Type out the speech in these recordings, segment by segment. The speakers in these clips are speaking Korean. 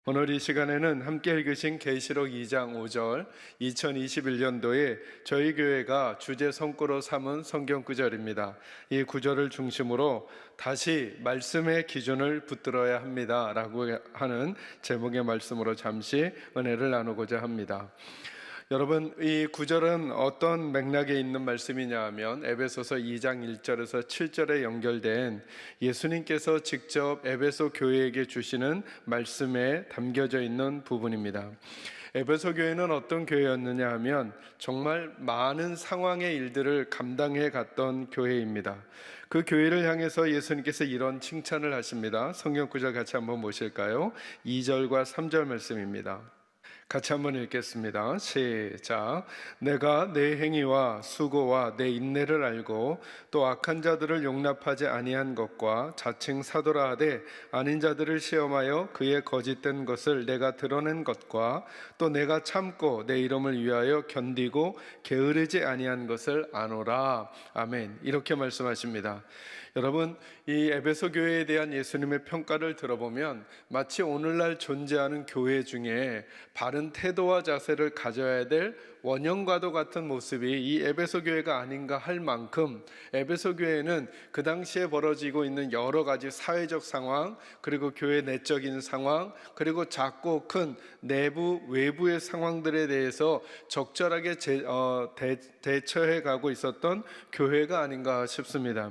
오늘 이 시간에는 함께 읽으신 계시록 2장 5절 2021년도에 저희 교회가 주제 성구로 삼은 성경 구절입니다. 이 구절을 중심으로 다시 말씀의 기준을 붙들어야 합니다 라고 하는 제목의 말씀으로 잠시 은혜를 나누고자 합니다. 여러분, 이 구절은 어떤 맥락에 있는 말씀이냐 하면 에베소서 2장 1절에서 7절에 연결된 예수님께서 직접 에베소 교회에게 주시는 말씀에 담겨져 있는 부분입니다. 에베소 교회는 어떤 교회였느냐 하면 정말 많은 상황의 일들을 감당해 갔던 교회입니다. 그 교회를 향해서 예수님께서 이런 칭찬을 하십니다. 성경 구절 같이 한번 보실까요? 2절과 3절 말씀입니다. 같이 한번 읽겠습니다. 시작. 내가 내 행위와 수고와 내 인내를 알고 또 악한 자들을 용납하지 아니한 것과 자칭 사도라 하되 아닌 자들을 시험하여 그의 거짓된 것을 내가 드러낸 것과 또 내가 참고 내 이름을 위하여 견디고 게으르지 아니한 것을 아노라. 아멘. 이렇게 말씀하십니다. 여러분, 이 에베소 교회에 대한 예수님의 평가를 들어보면 마치 오늘날 존재하는 교회 중에 바른 태도와 자세를 가져야 될 원형과도 같은 모습이 이 에베소 교회가 아닌가 할 만큼 에베소 교회는 그 당시에 벌어지고 있는 여러 가지 사회적 상황, 그리고 교회 내적인 상황, 그리고 작고 큰 내부 외부의 상황들에 대해서 적절하게 대처해 가고 있었던 교회가 아닌가 싶습니다.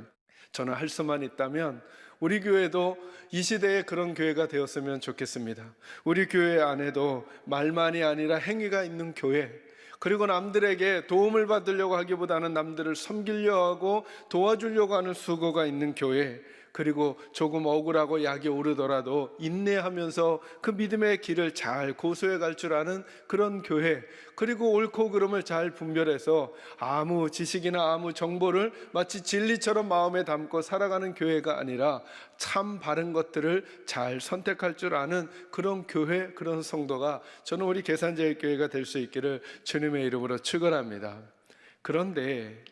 저는 할 수만 있다면 우리 교회도 이 시대에 그런 교회가 되었으면 좋겠습니다. 우리 교회 안에도 말만이 아니라 행위가 있는 교회, 그리고 남들에게 도움을 받으려고 하기보다는 남들을 섬기려 하고 도와주려고 하는 수고가 있는 교회, 그리고 조금 억울하고 약이 오르더라도 인내하면서 그 믿음의 길을 잘 고수해 갈 줄 아는 그런 교회, 그리고 옳고 그름을 잘 분별해서 아무 지식이나 아무 정보를 마치 진리처럼 마음에 담고 살아가는 교회가 아니라 참 바른 것들을 잘 선택할 줄 아는 그런 교회, 그런 성도가 저는 우리 계산제일교회가 될 수 있기를 주님의 이름으로 축원합니다. 그런데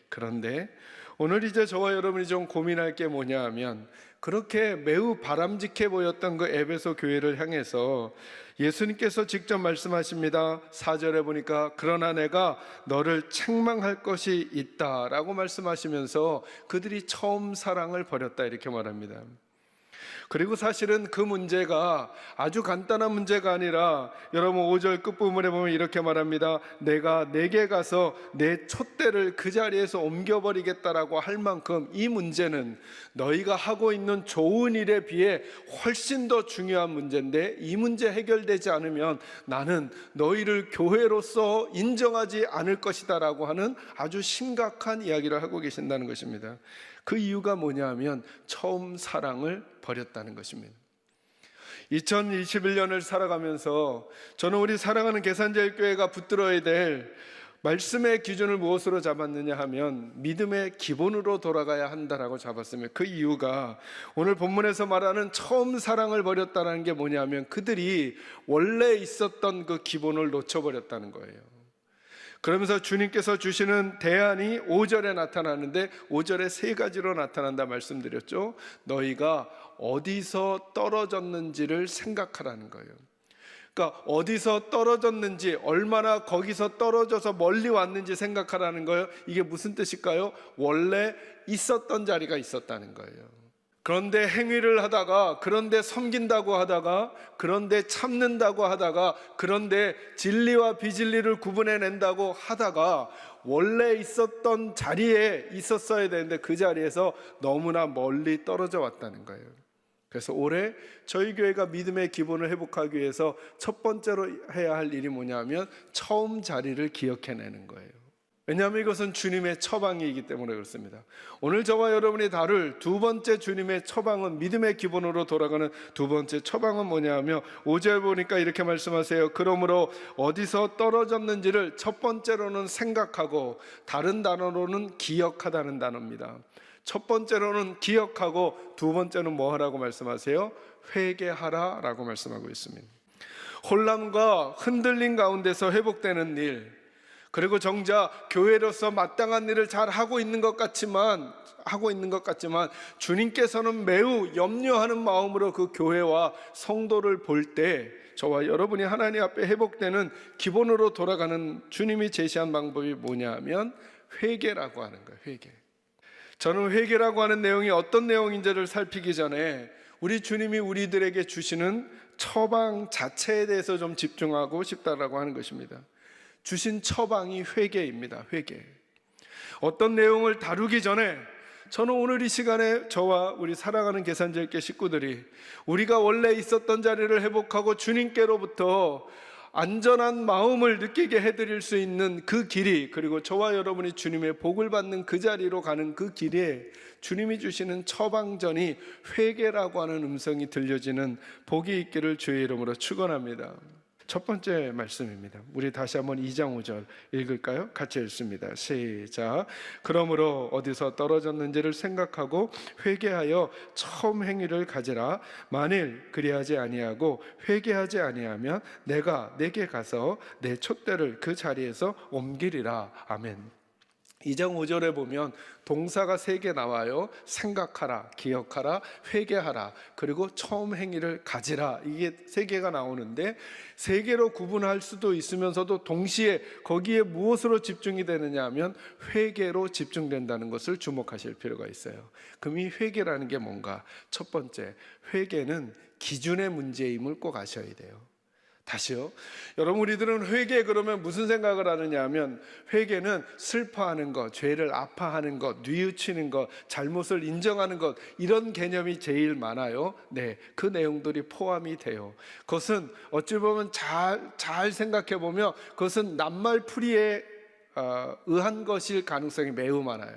오늘 이제 저와 여러분이 좀 고민할 게 뭐냐 하면 그렇게 매우 바람직해 보였던 그 에베소 교회를 향해서 예수님께서 직접 말씀하십니다. 4절에 보니까 그러나 내가 너를 책망할 것이 있다 라고 말씀하시면서 그들이 처음 사랑을 버렸다 이렇게 말합니다. 그리고 사실은 그 문제가 아주 간단한 문제가 아니라 여러분 5절 끝부분에 보면 이렇게 말합니다. 내가 내게 가서 내 촛대를 그 자리에서 옮겨버리겠다라고 할 만큼 이 문제는 너희가 하고 있는 좋은 일에 비해 훨씬 더 중요한 문제인데 이 문제 해결되지 않으면 나는 너희를 교회로서 인정하지 않을 것이다 라고 하는 아주 심각한 이야기를 하고 계신다는 것입니다. 그 이유가 뭐냐 하면 처음 사랑을 버렸다는 것입니다. 2021년을 살아가면서 저는 우리 사랑하는 계산제일교회가 붙들어야 될 말씀의 기준을 무엇으로 잡았느냐 하면 믿음의 기본으로 돌아가야 한다라고 잡았으면 그 이유가 오늘 본문에서 말하는 처음 사랑을 버렸다는 게 뭐냐 하면 그들이 원래 있었던 그 기본을 놓쳐버렸다는 거예요. 그러면서 주님께서 주시는 대안이 5절에 나타나는데 5절에 세 가지로 나타난다 말씀드렸죠. 너희가 어디서 떨어졌는지를 생각하라는 거예요. 그러니까 어디서 떨어졌는지, 얼마나 거기서 떨어져서 멀리 왔는지 생각하라는 거예요. 이게 무슨 뜻일까요? 원래 있었던 자리가 있었다는 거예요. 그런데 행위를 하다가, 그런데 섬긴다고 하다가, 그런데 참는다고 하다가, 그런데 진리와 비진리를 구분해낸다고 하다가 원래 있었던 자리에 있었어야 되는데 그 자리에서 너무나 멀리 떨어져 왔다는 거예요. 그래서 올해 저희 교회가 믿음의 기본을 회복하기 위해서 첫 번째로 해야 할 일이 뭐냐면 처음 자리를 기억해내는 거예요. 왜냐하면 이것은 주님의 처방이기 때문에 그렇습니다. 오늘 저와 여러분이 다룰 두 번째 주님의 처방은, 믿음의 기본으로 돌아가는 두 번째 처방은 뭐냐 하면 5절 보니까 이렇게 말씀하세요. 그러므로 어디서 떨어졌는지를 첫 번째로는 생각하고 다른 단어로는 기억하다는 단어입니다. 첫 번째로는 기억하고 두 번째는 뭐 하라고 말씀하세요? 회개하라 라고 말씀하고 있습니다. 혼란과 흔들림 가운데서 회복되는 일, 그리고 정작 교회로서 마땅한 일을 잘 하고 있는 것 같지만 주님께서는 매우 염려하는 마음으로 그 교회와 성도를 볼 때 저와 여러분이 하나님 앞에 회복되는 기본으로 돌아가는 주님이 제시한 방법이 뭐냐 하면 회개라고 하는 거예요. 회개. 저는 회개라고 하는 내용이 어떤 내용인지를 살피기 전에 우리 주님이 우리들에게 주시는 처방 자체에 대해서 좀 집중하고 싶다라고 하는 것입니다. 주신 처방이 회개입니다. 회개. 어떤 내용을 다루기 전에 저는 오늘 이 시간에 저와 우리 사랑하는 계산절개 식구들이 우리가 원래 있었던 자리를 회복하고 주님께로부터 안전한 마음을 느끼게 해드릴 수 있는 그 길이, 그리고 저와 여러분이 주님의 복을 받는 그 자리로 가는 그 길에 주님이 주시는 처방전이 회개라고 하는 음성이 들려지는 복이 있기를 주의 이름으로 축원합니다. 첫 번째 말씀입니다. 우리 다시 한번 2장 5절 읽을까요? 같이 읽습니다. 시작. 그러므로 어디서 떨어졌는지를 생각하고 회개하여 처음 행위를 가지라. 만일 그리하지 아니하고 회개하지 아니하면 내가 내게 가서 내 촛대를 그 자리에서 옮기리라. 아멘. 2장 5절에 보면 동사가 3개 나와요. 생각하라, 기억하라, 회개하라, 그리고 처음 행위를 가지라. 이게 3개가 나오는데 3개로 구분할 수도 있으면서도 동시에 거기에 무엇으로 집중이 되느냐 하면 회개로 집중된다는 것을 주목하실 필요가 있어요. 그럼 이 회개라는 게 뭔가? 첫 번째, 회개는 기준의 문제임을 꼭 아셔야 돼요. 다시요. 여러분, 우리들은 회개 그러면 무슨 생각을 하느냐 하면 회개는 슬퍼하는 것, 죄를 아파하는 것, 뉘우치는 것, 잘못을 인정하는 것, 이런 개념이 제일 많아요. 네, 그 내용들이 포함이 돼요. 그것은 어찌 보면 잘 생각해 보면 그것은 낱말풀이에 의한 것일 가능성이 매우 많아요.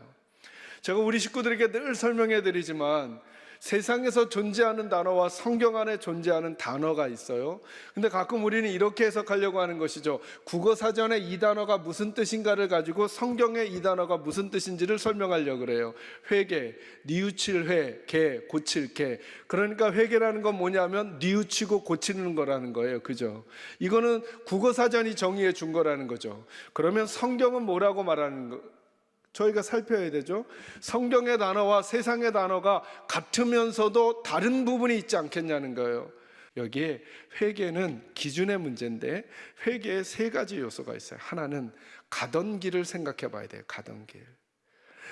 제가 우리 식구들에게 늘 설명해 드리지만 세상에서 존재하는 단어와 성경 안에 존재하는 단어가 있어요. 근데 가끔 우리는 이렇게 해석하려고 하는 것이죠. 국어 사전에 이 단어가 무슨 뜻인가를 가지고 성경에 이 단어가 무슨 뜻인지를 설명하려고 그래요. 회개, 뉘우칠 회, 개, 고칠 개. 그러니까 회개라는 건 뭐냐면 뉘우치고 고치는 거라는 거예요. 그죠? 이거는 국어 사전이 정의해 준 거라는 거죠. 그러면 성경은 뭐라고 말하는 거? 저희가 살펴야 되죠. 성경의 단어와 세상의 단어가 같으면서도 다른 부분이 있지 않겠냐는 거예요. 여기에 회개는 기준의 문제인데 회개에 3가지 요소가 있어요. 하나는 가던 길을 생각해 봐야 돼요. 가던 길.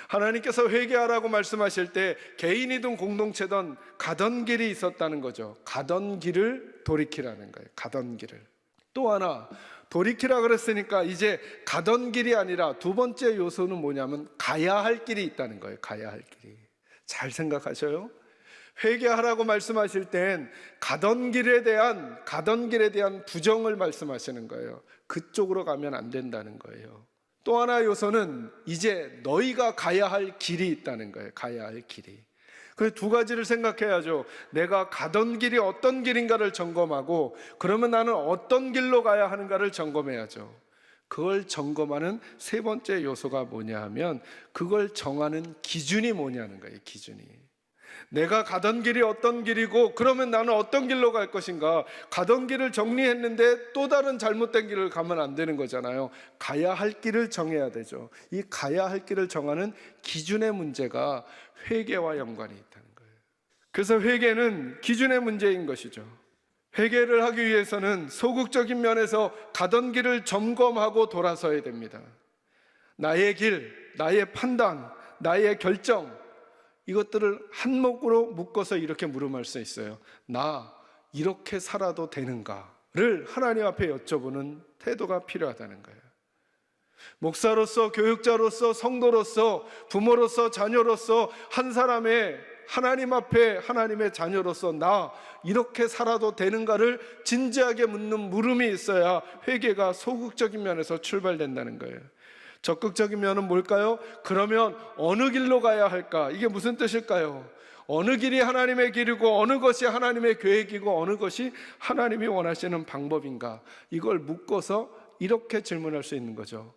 하나님께서 회개하라고 말씀하실 때 개인이든 공동체든 가던 길이 있었다는 거죠. 가던 길을 돌이키라는 거예요. 가던 길을. 또 하나, 돌이키라 그랬으니까 이제 가던 길이 아니라 두 번째 요소는 뭐냐면 가야 할 길이 있다는 거예요. 가야 할 길이. 잘 생각하셔요. 회개하라고 말씀하실 땐 가던 길에 대한 부정을 말씀하시는 거예요. 그쪽으로 가면 안 된다는 거예요. 또 하나 요소는 이제 너희가 가야 할 길이 있다는 거예요. 가야 할 길이. 그 2가지를 생각해야죠. 내가 가던 길이 어떤 길인가를 점검하고 그러면 나는 어떤 길로 가야 하는가를 점검해야죠. 그걸 점검하는 3번째 요소가 뭐냐 하면 그걸 정하는 기준이 뭐냐는 거예요. 기준이. 내가 가던 길이 어떤 길이고 그러면 나는 어떤 길로 갈 것인가. 가던 길을 정리했는데 또 다른 잘못된 길을 가면 안 되는 거잖아요. 가야 할 길을 정해야 되죠. 이 가야 할 길을 정하는 기준의 문제가 회개와 연관이 있다는 거예요. 그래서 회개는 기준의 문제인 것이죠. 회개를 하기 위해서는 소극적인 면에서 가던 길을 점검하고 돌아서야 됩니다. 나의 길, 나의 판단, 나의 결정, 이것들을 한목으로 묶어서 이렇게 물음할 수 있어요. 나 이렇게 살아도 되는가를 하나님 앞에 여쭤보는 태도가 필요하다는 거예요. 목사로서, 교육자로서, 성도로서, 부모로서, 자녀로서 한 사람의 하나님 앞에 하나님의 자녀로서 나 이렇게 살아도 되는가를 진지하게 묻는 물음이 있어야 회개가 소극적인 면에서 출발된다는 거예요. 적극적인 면은 뭘까요? 그러면 어느 길로 가야 할까? 이게 무슨 뜻일까요? 어느 길이 하나님의 길이고 어느 것이 하나님의 계획이고 어느 것이 하나님이 원하시는 방법인가? 이걸 묶어서 이렇게 질문할 수 있는 거죠.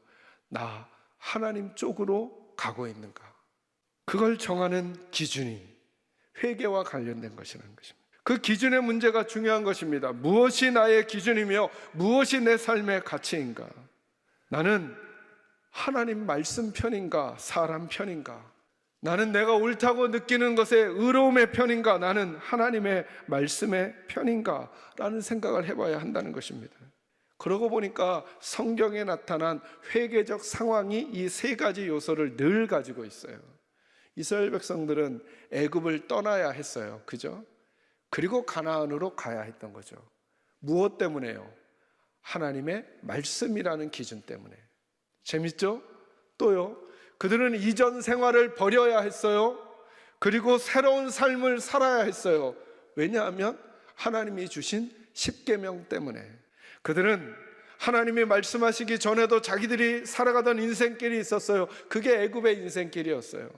나 하나님 쪽으로 가고 있는가? 그걸 정하는 기준이 회개와 관련된 것이라는 것입니다. 그 기준의 문제가 중요한 것입니다. 무엇이 나의 기준이며 무엇이 내 삶의 가치인가? 나는 하나님 말씀 편인가, 사람 편인가? 나는 내가 옳다고 느끼는 것에 의로움의 편인가, 나는 하나님의 말씀의 편인가? 라는 생각을 해봐야 한다는 것입니다. 그러고 보니까 성경에 나타난 회개적 상황이 이 세 가지 요소를 늘 가지고 있어요. 이스라엘 백성들은 애굽을 떠나야 했어요. 그죠? 그리고 가나안으로 가야 했던 거죠. 무엇 때문에요? 하나님의 말씀이라는 기준 때문에. 재밌죠? 또요, 그들은 이전 생활을 버려야 했어요. 그리고 새로운 삶을 살아야 했어요. 왜냐하면 하나님이 주신 십계명 때문에. 그들은 하나님이 말씀하시기 전에도 자기들이 살아가던 인생길이 있었어요. 그게 애굽의 인생길이었어요.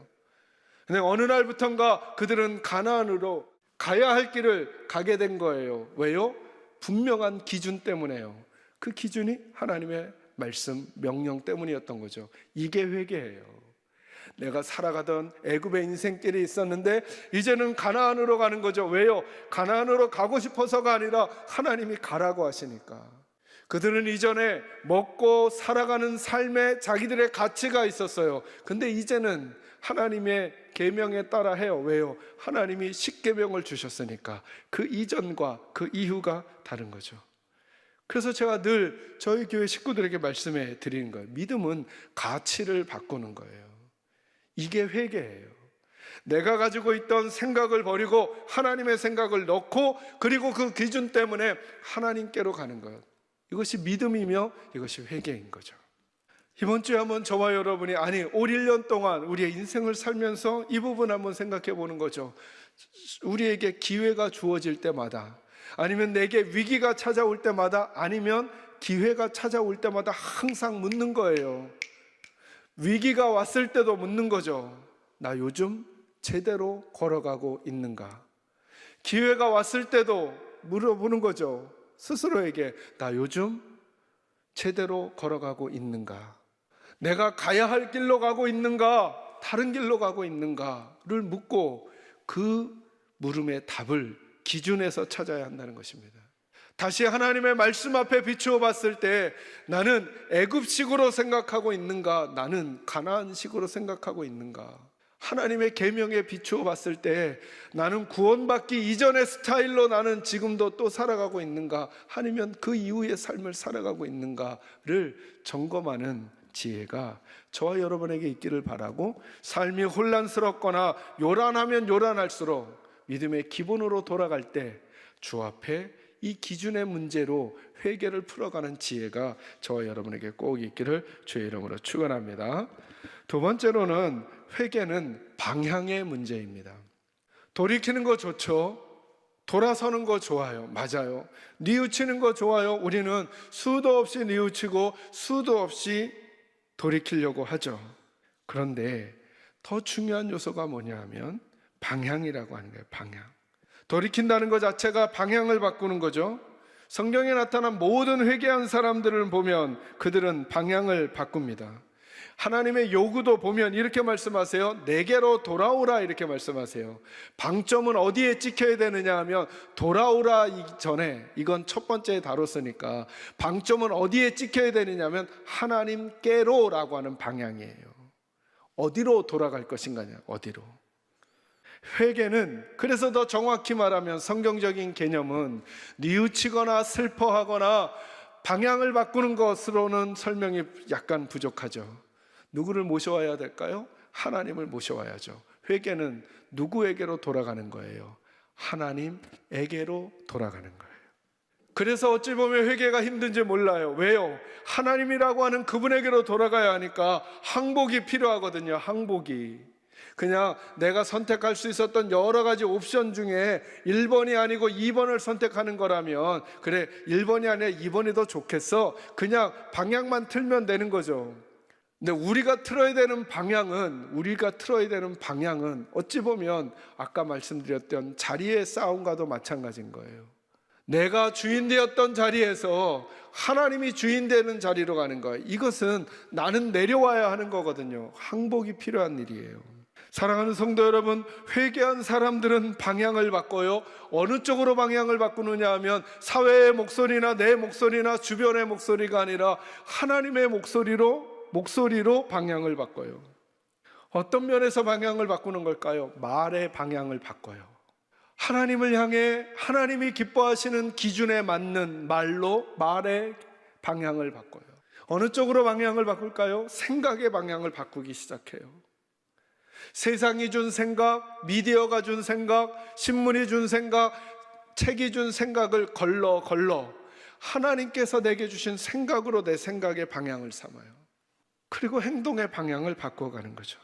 근데 어느 날부턴가 그들은 가나안으로 가야 할 길을 가게 된 거예요. 왜요? 분명한 기준 때문에요. 그 기준이 하나님의 말씀, 명령 때문이었던 거죠. 이게 회개예요. 내가 살아가던 애굽의 인생길이 있었는데 이제는 가나안으로 가는 거죠. 왜요? 가나안으로 가고 싶어서가 아니라 하나님이 가라고 하시니까. 그들은 이전에 먹고 살아가는 삶에 자기들의 가치가 있었어요. 근데 이제는 하나님의 계명에 따라 해요. 왜요? 하나님이 십계명을 주셨으니까. 그 이전과 그 이후가 다른 거죠. 그래서 제가 늘 저희 교회 식구들에게 말씀해 드리는 거예요. 믿음은 가치를 바꾸는 거예요. 이게 회개예요. 내가 가지고 있던 생각을 버리고 하나님의 생각을 넣고, 그리고 그 기준 때문에 하나님께로 가는 거예요. 이것이 믿음이며 이것이 회개인 거죠. 이번 주에 한번 저와 여러분이 올 1년 동안 우리의 인생을 살면서 이 부분 한번 생각해 보는 거죠. 우리에게 기회가 주어질 때마다, 아니면 내게 위기가 찾아올 때마다, 아니면 기회가 찾아올 때마다 항상 묻는 거예요. 위기가 왔을 때도 묻는 거죠. 나 요즘 제대로 걸어가고 있는가? 기회가 왔을 때도 물어보는 거죠. 스스로에게 나 요즘 제대로 걸어가고 있는가? 내가 가야 할 길로 가고 있는가? 다른 길로 가고 있는가를 묻고 그 물음의 답을 기준에서 찾아야 한다는 것입니다. 다시 하나님의 말씀 앞에 비추어 봤을 때 나는 애굽식으로 생각하고 있는가? 나는 가나안식으로 생각하고 있는가? 하나님의 계명에 비추어 봤을 때 나는 구원받기 이전의 스타일로 나는 지금도 또 살아가고 있는가? 아니면 그 이후의 삶을 살아가고 있는가를 점검하는 지혜가 저와 여러분에게 있기를 바라고, 삶이 혼란스럽거나 요란하면 요란할수록 믿음의 기본으로 돌아갈 때 주 앞에 이 기준의 문제로 회개를 풀어가는 지혜가 저와 여러분에게 꼭 있기를 주의 이름으로 축원합니다. 두 번째로는 회개는 방향의 문제입니다. 돌이키는 거 좋죠. 돌아서는 거 좋아요. 맞아요. 뉘우치는 거 좋아요. 우리는 수도 없이 뉘우치고 수도 없이 돌이키려고 하죠. 그런데 더 중요한 요소가 뭐냐 하면 방향이라고 하는 거예요. 방향. 돌이킨다는 것 자체가 방향을 바꾸는 거죠. 성경에 나타난 모든 회개한 사람들을 보면 그들은 방향을 바꿉니다. 하나님의 요구도 보면 이렇게 말씀하세요. 내게로 돌아오라, 이렇게 말씀하세요. 방점은 어디에 찍혀야 되느냐 하면 돌아오라 이전에, 이건 첫 번째에 다뤘으니까 방점은 어디에 찍혀야 되느냐 하면 하나님께로 라고 하는 방향이에요. 어디로 돌아갈 것인가냐, 어디로. 회개는, 그래서 더 정확히 말하면 성경적인 개념은 뉘우치거나 슬퍼하거나 방향을 바꾸는 것으로는 설명이 약간 부족하죠. 누구를 모셔와야 될까요? 하나님을 모셔와야죠. 회개는 누구에게로 돌아가는 거예요? 하나님에게로 돌아가는 거예요. 그래서 어찌 보면 회개가 힘든지 몰라요. 왜요? 하나님이라고 하는 그분에게로 돌아가야 하니까 항복이 필요하거든요. 항복이. 그냥 내가 선택할 수 있었던 여러 가지 옵션 중에 1번이 아니고 2번을 선택하는 거라면, 그래 1번이 아니라 2번이 더 좋겠어, 그냥 방향만 틀면 되는 거죠. 근데 우리가 틀어야 되는 방향은 어찌 보면 아까 말씀드렸던 자리의 싸움과도 마찬가지인 거예요. 내가 주인 되었던 자리에서 하나님이 주인 되는 자리로 가는 거예요. 이것은 나는 내려와야 하는 거거든요. 항복이 필요한 일이에요. 사랑하는 성도 여러분, 회개한 사람들은 방향을 바꿔요. 어느 쪽으로 방향을 바꾸느냐 하면 사회의 목소리나 내 목소리나 주변의 목소리가 아니라 하나님의 목소리로 목소리로 방향을 바꿔요. 어떤 면에서 방향을 바꾸는 걸까요? 말의 방향을 바꿔요. 하나님을 향해 하나님이 기뻐하시는 기준에 맞는 말의 방향을 바꿔요. 어느 쪽으로 방향을 바꿀까요? 생각의 방향을 바꾸기 시작해요. 세상이 준 생각, 미디어가 준 생각, 신문이 준 생각, 책이 준 생각을 걸러 하나님께서 내게 주신 생각으로 내 생각의 방향을 삼아요. 그리고 행동의 방향을 바꿔가는 거죠.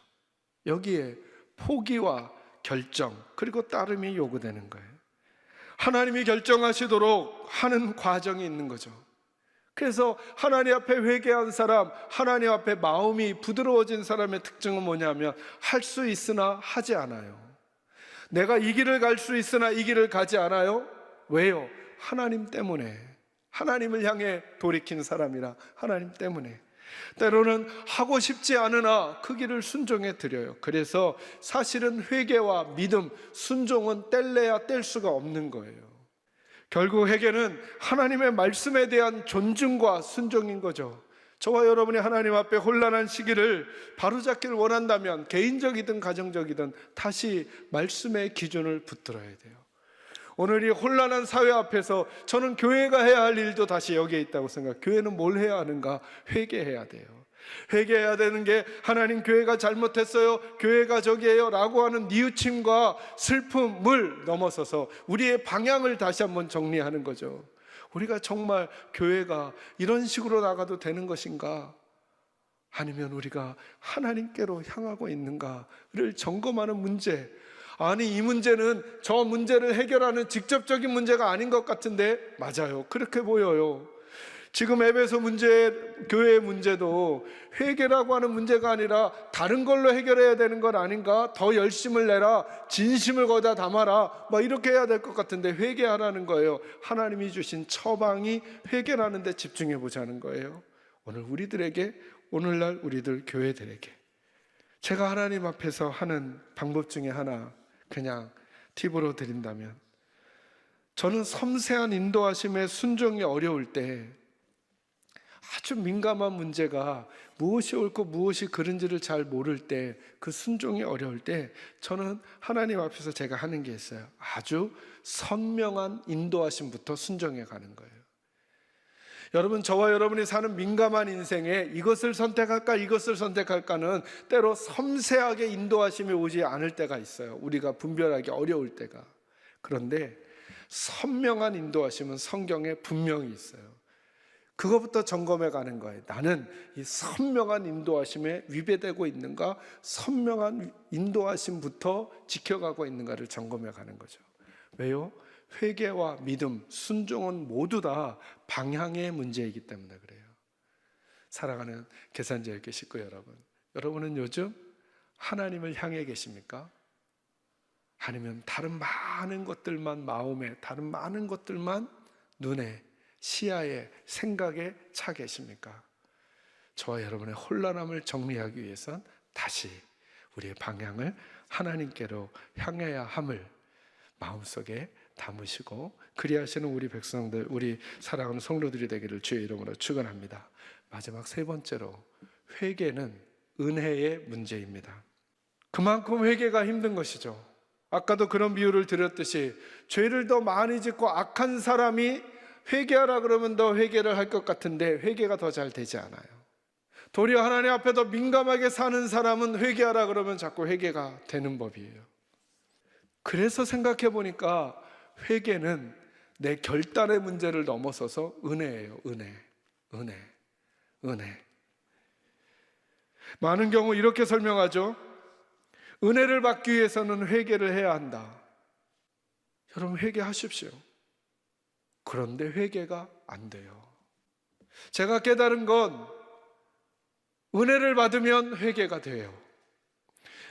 여기에 포기와 결정 그리고 따름이 요구되는 거예요. 하나님이 결정하시도록 하는 과정이 있는 거죠. 그래서 하나님 앞에 회개한 사람, 하나님 앞에 마음이 부드러워진 사람의 특징은 뭐냐면 할 수 있으나 하지 않아요. 내가 이 길을 갈 수 있으나 이 길을 가지 않아요. 왜요? 하나님 때문에. 하나님을 향해 돌이킨 사람이라 하나님 때문에. 때로는 하고 싶지 않으나 그 길을 순종해 드려요. 그래서 사실은 회개와 믿음, 순종은 뗄래야 뗄 수가 없는 거예요. 결국 회개는 하나님의 말씀에 대한 존중과 순종인 거죠. 저와 여러분이 하나님 앞에 혼란한 시기를 바로잡기를 원한다면 개인적이든 가정적이든 다시 말씀의 기준을 붙들어야 돼요. 오늘 이 혼란한 사회 앞에서 저는 교회가 해야 할 일도 다시 여기에 있다고 생각해요. 교회는 뭘 해야 하는가? 회개해야 돼요. 회개해야 되는 게 하나님 교회가 잘못했어요, 교회가 저기예요 라고 하는 뉘우침과 슬픔을 넘어서서 우리의 방향을 다시 한번 정리하는 거죠. 우리가 정말 교회가 이런 식으로 나가도 되는 것인가? 아니면 우리가 하나님께로 향하고 있는가를 점검하는 문제. 아니, 이 문제는 저 문제를 해결하는 직접적인 문제가 아닌 것 같은데, 맞아요, 그렇게 보여요. 지금 에베소 문제, 교회의 문제도 회개라고 하는 문제가 아니라 다른 걸로 해결해야 되는 건 아닌가? 더 열심을 내라, 진심을 거기다 담아라, 막 이렇게 해야 될 것 같은데 회개하라는 거예요. 하나님이 주신 처방이 회개라는 데 집중해 보자는 거예요. 오늘 우리들에게, 오늘날 우리들 교회들에게 제가 하나님 앞에서 하는 방법 중에 하나 그냥 팁으로 드린다면, 저는 섬세한 인도하심에 순종이 어려울 때, 아주 민감한 문제가 무엇이 옳고 무엇이 그른지를 잘 모를 때, 그 순종이 어려울 때 저는 하나님 앞에서 제가 하는 게 있어요. 아주 선명한 인도하심부터 순종해 가는 거예요. 여러분, 저와 여러분이 사는 민감한 인생에 이것을 선택할까 이것을 선택할까는 때로 섬세하게 인도하심이 오지 않을 때가 있어요. 우리가 분별하기 어려울 때가. 그런데 선명한 인도하심은 성경에 분명히 있어요. 그거부터 점검해 가는 거예요. 나는 이 선명한 인도하심에 위배되고 있는가, 선명한 인도하심부터 지켜가고 있는가를 점검해 가는 거죠. 왜요? 회개와 믿음, 순종은 모두 다 방향의 문제이기 때문에 그래요. 사랑하는 계산자에게 식구 여러분, 여러분은 요즘 하나님을 향해 계십니까? 아니면 다른 많은 것들만 마음에, 다른 많은 것들만 눈에, 시야에, 생각에 차 계십니까? 저와 여러분의 혼란함을 정리하기 위해선 다시 우리의 방향을 하나님께로 향해야 함을 마음속에 담으시고 그리하시는 우리 백성들, 우리 사랑하는 성도들이 되기를 주의 이름으로 축원합니다. 마지막 세 번째로, 회개는 은혜의 문제입니다. 그만큼 회개가 힘든 것이죠. 아까도 그런 비유를 드렸듯이 죄를 더 많이 짓고 악한 사람이 회개하라 그러면 더 회개를 할 것 같은데 회개가 더 잘 되지 않아요. 도리어 하나님 앞에 더 민감하게 사는 사람은 회개하라 그러면 자꾸 회개가 되는 법이에요. 그래서 생각해 보니까 회개는 내 결단의 문제를 넘어서서 은혜예요. 은혜. 많은 경우 이렇게 설명하죠. 은혜를 받기 위해서는 회개를 해야 한다. 여러분, 회개하십시오. 그런데 회개가 안 돼요. 제가 깨달은 건 은혜를 받으면 회개가 돼요.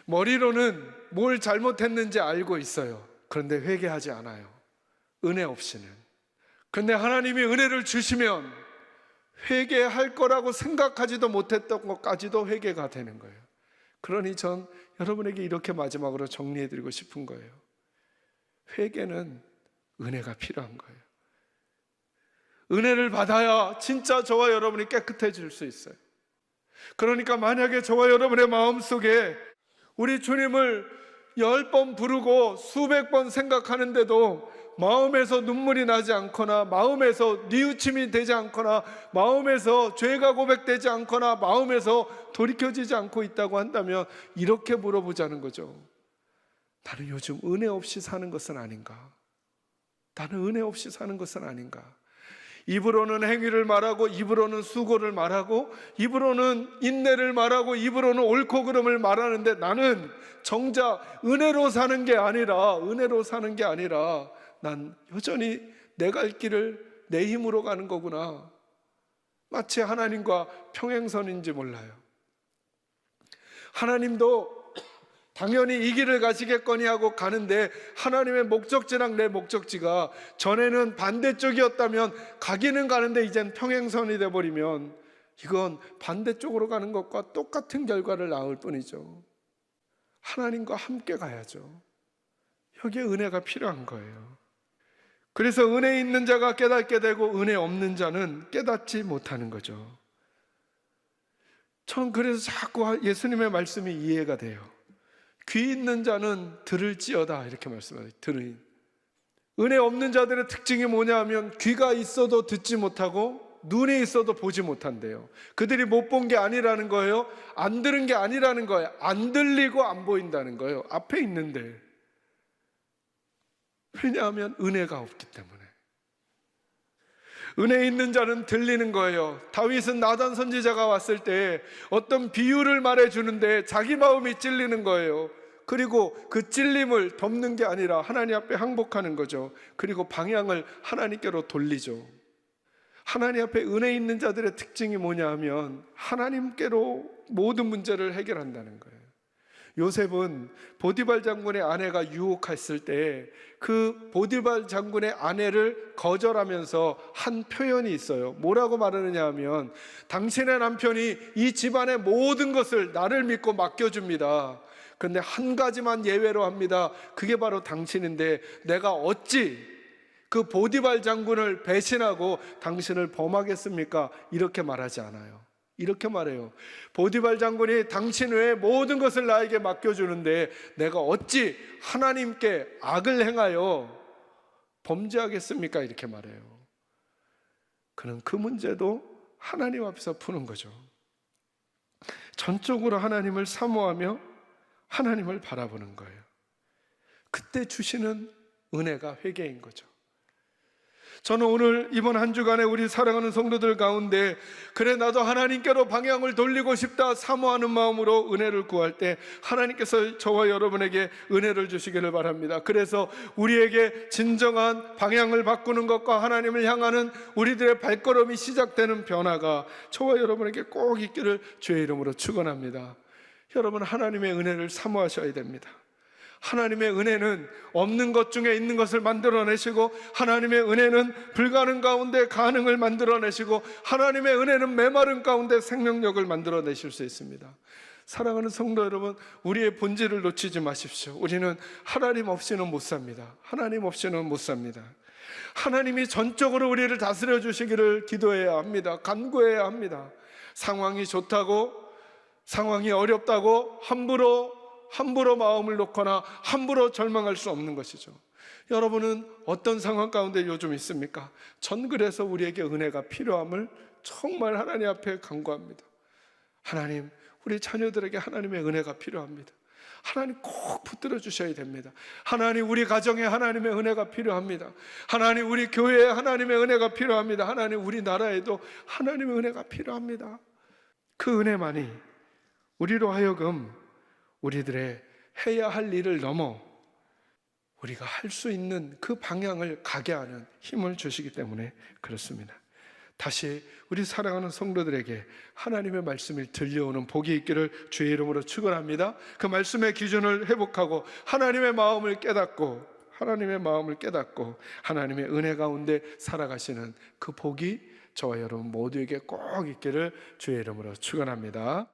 머리로는 뭘 잘못했는지 알고 있어요. 그런데 회개하지 않아요. 은혜 없이는. 그런데 하나님이 은혜를 주시면 회개할 거라고 생각하지도 못했던 것까지도 회개가 되는 거예요. 그러니 전 여러분에게 이렇게 마지막으로 정리해드리고 싶은 거예요. 회개는 은혜가 필요한 거예요. 은혜를 받아야 진짜 저와 여러분이 깨끗해질 수 있어요. 그러니까 만약에 저와 여러분의 마음속에 우리 주님을 10번 부르고 수백 번 생각하는데도 마음에서 눈물이 나지 않거나, 마음에서 뉘우침이 되지 않거나, 마음에서 죄가 고백되지 않거나, 마음에서 돌이켜지지 않고 있다고 한다면 이렇게 물어보자는 거죠. 나는 요즘 은혜 없이 사는 것은 아닌가? 나는 은혜 없이 사는 것은 아닌가? 입으로는 행위를 말하고, 입으로는 수고를 말하고, 입으로는 인내를 말하고, 입으로는 옳고 그름을 말하는데 나는 정작 은혜로 사는 게 아니라 난 여전히 내 갈 길을 내 힘으로 가는 거구나. 마치 하나님과 평행선인지 몰라요. 하나님도 당연히 이 길을 가시겠거니 하고 가는데, 하나님의 목적지랑 내 목적지가 전에는 반대쪽이었다면 가기는 가는데 이젠 평행선이 돼버리면 이건 반대쪽으로 가는 것과 똑같은 결과를 낳을 뿐이죠. 하나님과 함께 가야죠. 여기에 은혜가 필요한 거예요. 그래서 은혜 있는 자가 깨닫게 되고 은혜 없는 자는 깨닫지 못하는 거죠. 전 그래서 자꾸 예수님의 말씀이 이해가 돼요. 귀 있는 자는 들을지어다, 이렇게 말씀하세요. 들으니. 은혜 없는 자들의 특징이 뭐냐 하면 귀가 있어도 듣지 못하고 눈이 있어도 보지 못한대요. 그들이 못 본 게 아니라는 거예요. 안 들은 게 아니라는 거예요. 안 들리고 안 보인다는 거예요. 앞에 있는데. 왜냐하면 은혜가 없기 때문에. 은혜 있는 자는 들리는 거예요. 다윗은 나단 선지자가 왔을 때 어떤 비유를 말해주는데 자기 마음이 찔리는 거예요. 그리고 그 찔림을 덮는 게 아니라 하나님 앞에 항복하는 거죠. 그리고 방향을 하나님께로 돌리죠. 하나님 앞에 은혜 있는 자들의 특징이 뭐냐 하면 하나님께로 모든 문제를 해결한다는 거예요. 요셉은 보디발 장군의 아내가 유혹했을 때 그 보디발 장군의 아내를 거절하면서 한 표현이 있어요. 뭐라고 말하느냐 하면, 당신의 남편이 이 집안의 모든 것을 나를 믿고 맡겨줍니다. 그런데 한 가지만 예외로 합니다. 그게 바로 당신인데 내가 어찌 그 보디발 장군을 배신하고 당신을 범하겠습니까? 이렇게 말하지 않아요. 이렇게 말해요. 보디발 장군이 당신 외에 모든 것을 나에게 맡겨주는데 내가 어찌 하나님께 악을 행하여 범죄하겠습니까? 이렇게 말해요. 그는 그 문제도 하나님 앞에서 푸는 거죠. 전적으로 하나님을 사모하며 하나님을 바라보는 거예요. 그때 주시는 은혜가 회개인 거죠. 저는 오늘 이번 한 주간에 우리 사랑하는 성도들 가운데, 그래 나도 하나님께로 방향을 돌리고 싶다 사모하는 마음으로 은혜를 구할 때 하나님께서 저와 여러분에게 은혜를 주시기를 바랍니다. 그래서 우리에게 진정한 방향을 바꾸는 것과 하나님을 향하는 우리들의 발걸음이 시작되는 변화가 저와 여러분에게 꼭 있기를 주의 이름으로 축원합니다. 여러분, 하나님의 은혜를 사모하셔야 됩니다. 하나님의 은혜는 없는 것 중에 있는 것을 만들어내시고, 하나님의 은혜는 불가능 가운데 가능을 만들어내시고, 하나님의 은혜는 메마른 가운데 생명력을 만들어내실 수 있습니다. 사랑하는 성도 여러분, 우리의 본질을 놓치지 마십시오. 우리는 하나님 없이는 못 삽니다. 하나님 없이는 못 삽니다. 하나님이 전적으로 우리를 다스려 주시기를 기도해야 합니다. 간구해야 합니다. 상황이 좋다고, 상황이 어렵다고 함부로 마음을 놓거나 함부로 절망할 수 없는 것이죠. 여러분은 어떤 상황 가운데 요즘 있습니까? 전 그래서 우리에게 은혜가 필요함을 정말 하나님 앞에 간구합니다. 하나님, 우리 자녀들에게 하나님의 은혜가 필요합니다. 하나님 꼭 붙들어 주셔야 됩니다. 하나님, 우리 가정에 하나님의 은혜가 필요합니다. 하나님, 우리 교회에 하나님의 은혜가 필요합니다. 하나님, 우리 나라에도 하나님의 은혜가 필요합니다. 그 은혜만이 우리로 하여금 우리들의 해야 할 일을 넘어 우리가 할 수 있는 그 방향을 가게 하는 힘을 주시기 때문에 그렇습니다. 다시 우리 사랑하는 성도들에게 하나님의 말씀이 들려오는 복이 있기를 주의 이름으로 축원합니다. 그 말씀의 기준을 회복하고 하나님의 마음을 깨닫고 하나님의 은혜 가운데 살아가시는 그 복이 저와 여러분 모두에게 꼭 있기를 주의 이름으로 축원합니다.